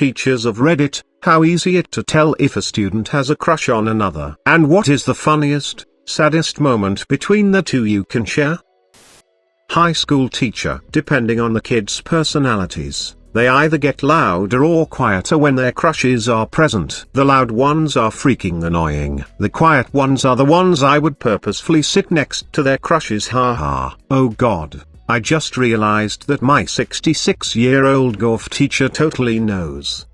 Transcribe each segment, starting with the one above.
teachers of Reddit, how easy it to tell if a student has a crush on another. And what is the funniest, saddest moment between the two you can share? High school teacher. Depending on the kids' personalities, they either get louder or quieter when their crushes are present. The loud ones are freaking annoying. The quiet ones are the ones I would purposefully sit next to their crushes. Haha. Oh god. I just realized that my 66-year-old golf teacher totally knows.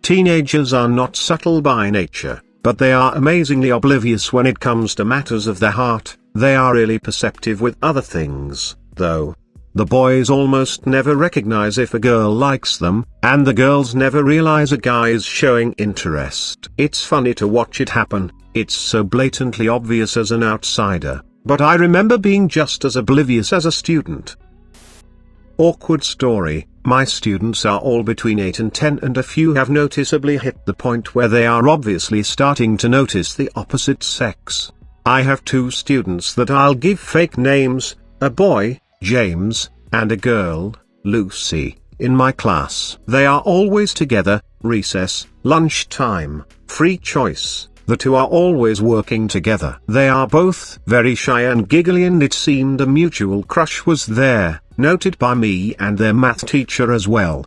Teenagers are not subtle by nature, but they are amazingly oblivious when it comes to matters of the heart. They are really perceptive with other things, though. The boys almost never recognize if a girl likes them, and the girls never realize a guy is showing interest. It's funny to watch it happen. It's so blatantly obvious as an outsider, but I remember being just as oblivious as a student. Awkward story. My students are all between 8 and 10, and a few have noticeably hit the point where they are obviously starting to notice the opposite sex. I have 2 students that I'll give fake names, a boy, James, and a girl, Lucy, in my class. They are always together, recess, lunchtime, free choice. The 2 are always working together. They are both very shy and giggly, and it seemed a mutual crush was there, noted by me and their math teacher as well.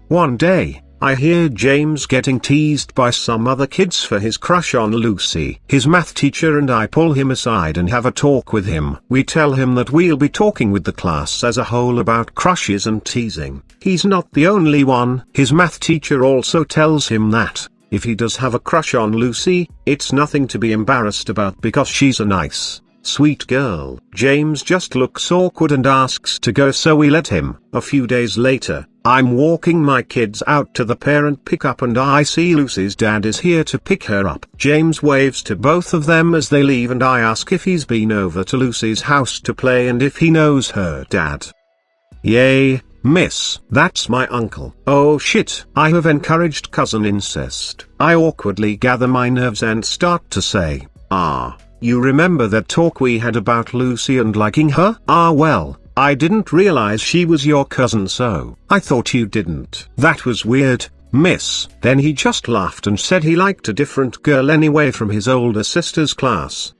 One day, I hear James getting teased by some other kids for his crush on Lucy. His math teacher and I pull him aside and have a talk with him. We tell him that we'll be talking with the class as a whole about crushes and teasing. He's not the only one. His math teacher also tells him that, if he does have a crush on Lucy, it's nothing to be embarrassed about because she's a nice, sweet girl. James just looks awkward and asks to go, so we let him. A few days later, I'm walking my kids out to the parent pickup and I see Lucy's dad is here to pick her up. James waves to both of them as they leave, and I ask if he's been over to Lucy's house to play and if he knows her dad. Yay, miss. That's my uncle. Oh shit. I have encouraged cousin incest. I awkwardly gather my nerves and start to say, you remember that talk we had about Lucy and liking her? Well, I didn't realize she was your cousin, so I thought you didn't. That was weird, miss. Then he just laughed and said he liked a different girl anyway from his older sister's class.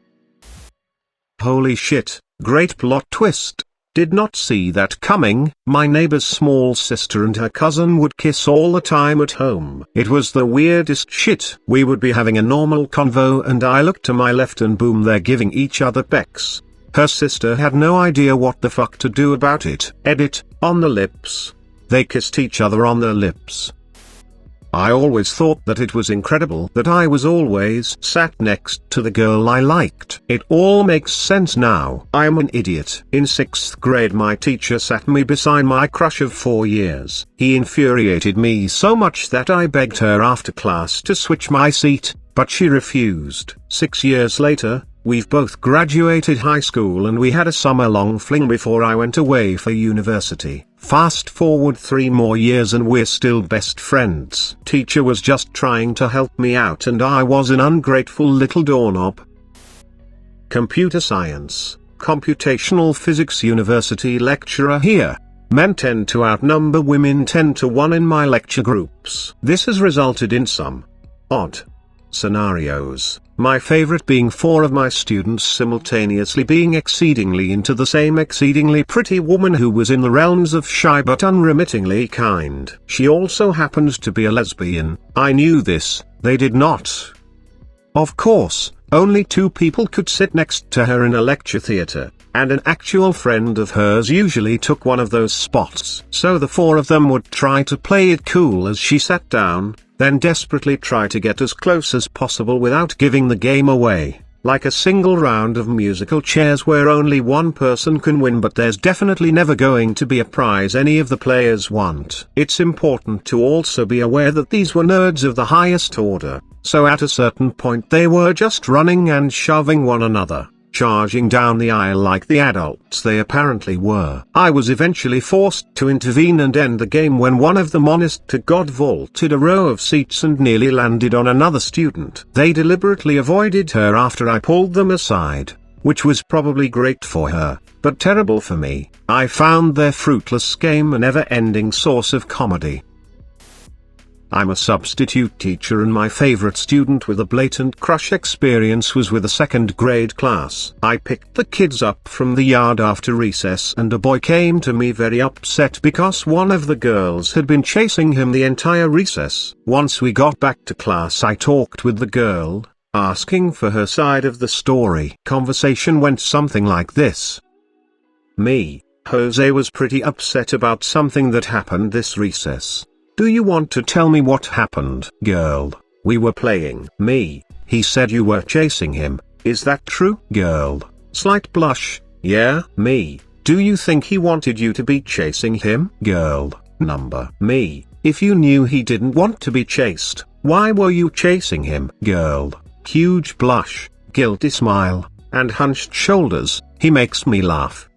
Holy shit, great plot twist. Did not see that coming. My neighbor's small sister and her cousin would kiss all the time at home. It was the weirdest shit. We would be having a normal convo and I look to my left and boom, they're giving each other pecks. Her sister had no idea what the fuck to do about it. Edit, on the lips. They kissed each other on their lips. I always thought that it was incredible that I was always sat next to the girl I liked. It all makes sense now. I'm an idiot. In 6th grade my teacher sat me beside my crush of 4 years. He infuriated me so much that I begged her after class to switch my seat, but she refused. 6 years later, we've both graduated high school and we had a summer-long fling before I went away for university. Fast forward 3 more years and we're still best friends. Teacher was just trying to help me out and I was an ungrateful little doorknob. Computer science, computational physics university lecturer here. Men tend to outnumber women 10 to 1 in my lecture groups. This has resulted in some odd scenarios, my favorite being 4 of my students simultaneously being exceedingly into the same exceedingly pretty woman who was in the realms of shy but unremittingly kind. She also happened to be a lesbian. I knew this, they did not. Of course, only 2 people could sit next to her in a lecture theater, and an actual friend of hers usually took one of those spots. So the 4 of them would try to play it cool as she sat down, then desperately try to get as close as possible without giving the game away, like a single round of musical chairs where only one person can win, but there's definitely never going to be a prize any of the players want. It's important to also be aware that these were nerds of the highest order, so at a certain point they were just running and shoving one another, charging down the aisle like the adults they apparently were. I was eventually forced to intervene and end the game when one of them, honest to God, vaulted a row of seats and nearly landed on another student. They deliberately avoided her after I pulled them aside, which was probably great for her, but terrible for me. I found their fruitless game a never-ending source of comedy. I'm a substitute teacher and my favorite student with a blatant crush experience was with a second grade class. I picked the kids up from the yard after recess and a boy came to me very upset because one of the girls had been chasing him the entire recess. Once we got back to class, I talked with the girl, asking for her side of the story. Conversation went something like this. Me, Jose was pretty upset about something that happened this recess. Do you want to tell me what happened? Girl, we were playing. Me, he said you were chasing him. Is that true? Girl, slight blush. Yeah. Me, do you think he wanted you to be chasing him? Girl, number. Me, if you knew he didn't want to be chased, why were you chasing him? Girl, huge blush, guilty smile, and hunched shoulders. He makes me laugh.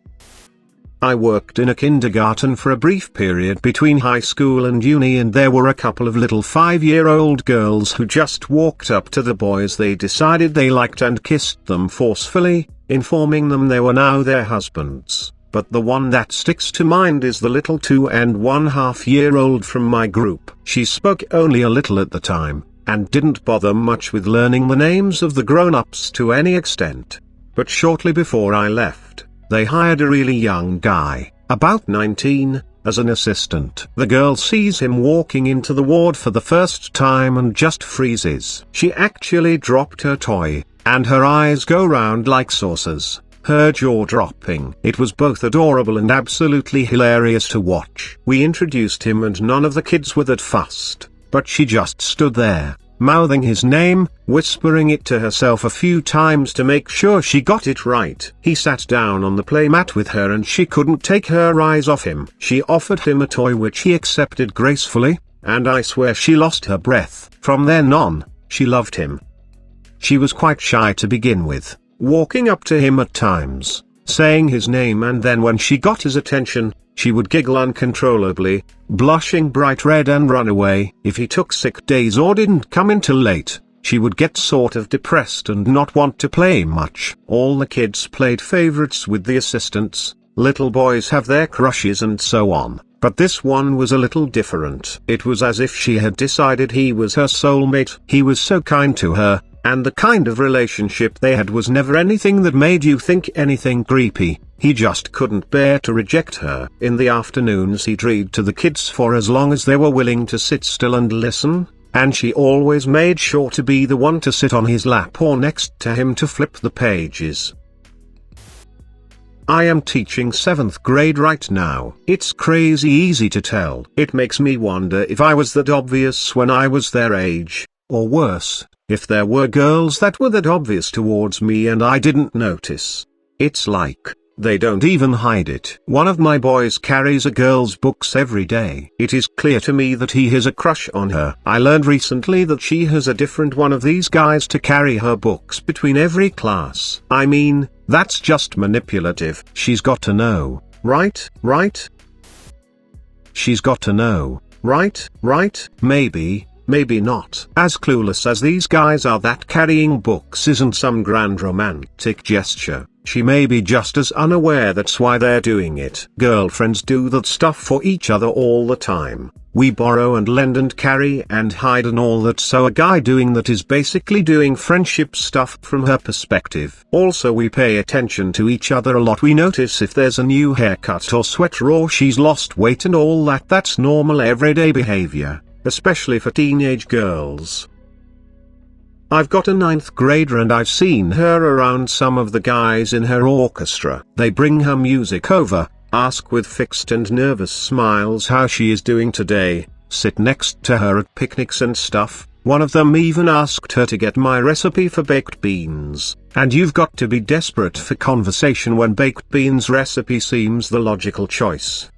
I worked in a kindergarten for a brief period between high school and uni, and there were a couple of little 5-year-old girls who just walked up to the boys they decided they liked and kissed them forcefully, informing them they were now their husbands. But the one that sticks to mind is the little 2-and-1/2-year-old from my group. She spoke only a little at the time, and didn't bother much with learning the names of the grown-ups to any extent. But shortly before I left, they hired a really young guy, about 19, as an assistant. The girl sees him walking into the ward for the first time and just freezes. She actually dropped her toy, and her eyes go round like saucers, her jaw dropping. It was both adorable and absolutely hilarious to watch. We introduced him and none of the kids were that fussed, but she just stood there, mouthing his name, whispering it to herself a few times to make sure she got it right. He sat down on the playmat with her and she couldn't take her eyes off him. She offered him a toy which he accepted gracefully, and I swear she lost her breath. From then on, she loved him. She was quite shy to begin with, walking up to him at times, saying his name, and then when she got his attention, she would giggle uncontrollably, blushing bright red and run away. If he took sick days or didn't come in till late, she would get sort of depressed and not want to play much. All the kids played favorites with the assistants, little boys have their crushes and so on, but this one was a little different. It was as if she had decided he was her soulmate. He was so kind to her, and the kind of relationship they had was never anything that made you think anything creepy. He just couldn't bear to reject her. In the afternoons he'd read to the kids for as long as they were willing to sit still and listen, and she always made sure to be the one to sit on his lap or next to him to flip the pages. I am teaching 7th grade right now. It's crazy easy to tell. It makes me wonder if I was that obvious when I was their age, or worse, if there were girls that were that obvious towards me and I didn't notice. It's like, they don't even hide it. One of my boys carries a girl's books every day. It is clear to me that he has a crush on her. I learned recently that she has a different one of these guys to carry her books between every class. I mean, that's just manipulative. She's got to know, right? She's got to know, right? Maybe not. As clueless as these guys are that carrying books isn't some grand romantic gesture, she may be just as unaware that's why they're doing it. Girlfriends do that stuff for each other all the time. We borrow and lend and carry and hide and all that, so a guy doing that is basically doing friendship stuff from her perspective. Also, we pay attention to each other a lot. We notice if there's a new haircut or sweater or she's lost weight and all that. That's normal everyday behavior, especially for teenage girls. I've got a 9th grader and I've seen her around some of the guys in her orchestra. They bring her music over, ask with fixed and nervous smiles how she is doing today, sit next to her at picnics and stuff. One of them even asked her to get my recipe for baked beans. And you've got to be desperate for conversation when baked beans recipe seems the logical choice.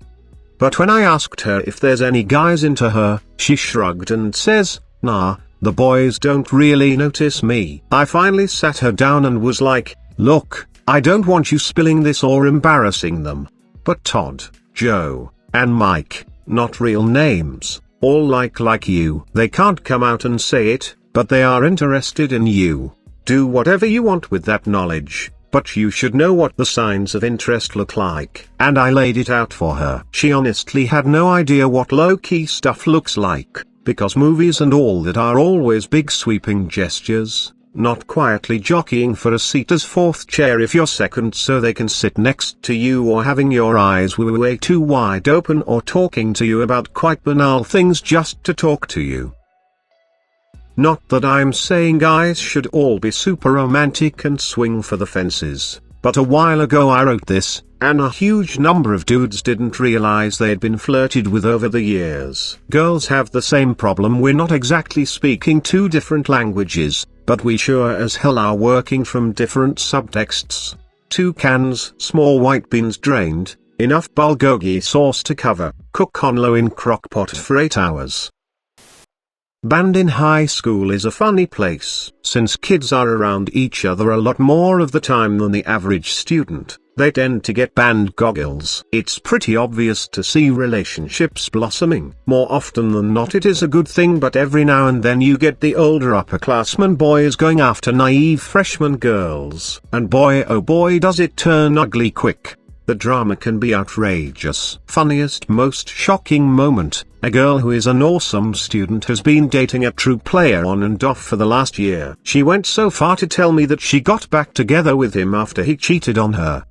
But when I asked her if there's any guys into her, she shrugged and says, nah, the boys don't really notice me. I finally sat her down and was like, look, I don't want you spilling this or embarrassing them, but Todd, Joe, and Mike, not real names, all like you. They can't come out and say it, but they are interested in you. Do whatever you want with that knowledge, but you should know what the signs of interest look like. And I laid it out for her. She honestly had no idea what low-key stuff looks like. because movies and all that are always big sweeping gestures, not quietly jockeying for a seat as fourth chair if you're second so they can sit next to you, or having your eyes way too wide open, or talking to you about quite banal things just to talk to you. Not that I'm saying guys should all be super romantic and swing for the fences, but a while ago I wrote this, and a huge number of dudes didn't realize they'd been flirted with over the years. Girls have the same problem. We're not exactly speaking two different languages, but we sure as hell are working from different subtexts. 2 cans, small white beans drained, enough bulgogi sauce to cover, cook on low in crock pot for 8 hours. Band in high school is a funny place. Since kids are around each other a lot more of the time than the average student, they tend to get band goggles. It's pretty obvious to see relationships blossoming. More often than not it is a good thing, but every now and then you get the older upperclassmen boys going after naive freshman girls. And boy oh boy does it turn ugly quick. The drama can be outrageous. Funniest, most shocking moment: a girl who is an awesome student has been dating a true player on and off for the last year. She went so far to tell me that she got back together with him after he cheated on her.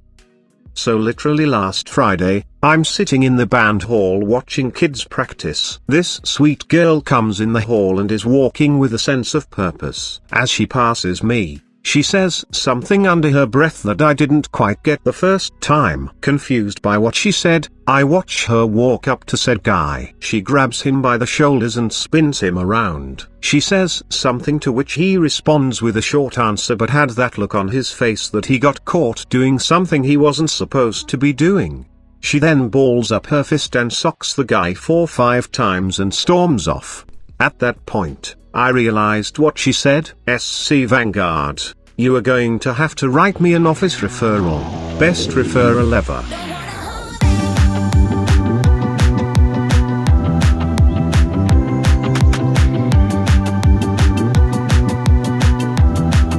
So literally last Friday, I'm sitting in the band hall watching kids practice. This sweet girl comes in the hall and is walking with a sense of purpose. As she passes me, she says something under her breath that I didn't quite get the first time. Confused by what she said, I watch her walk up to said guy. She grabs him by the shoulders and spins him around. She says something to which he responds with a short answer, but had that look on his face that he got caught doing something he wasn't supposed to be doing. She then balls up her fist and socks the guy 4-5 times and storms off. At that point, I realized what she said. SC Vanguard, you are going to have to write me an office referral. Best referral ever.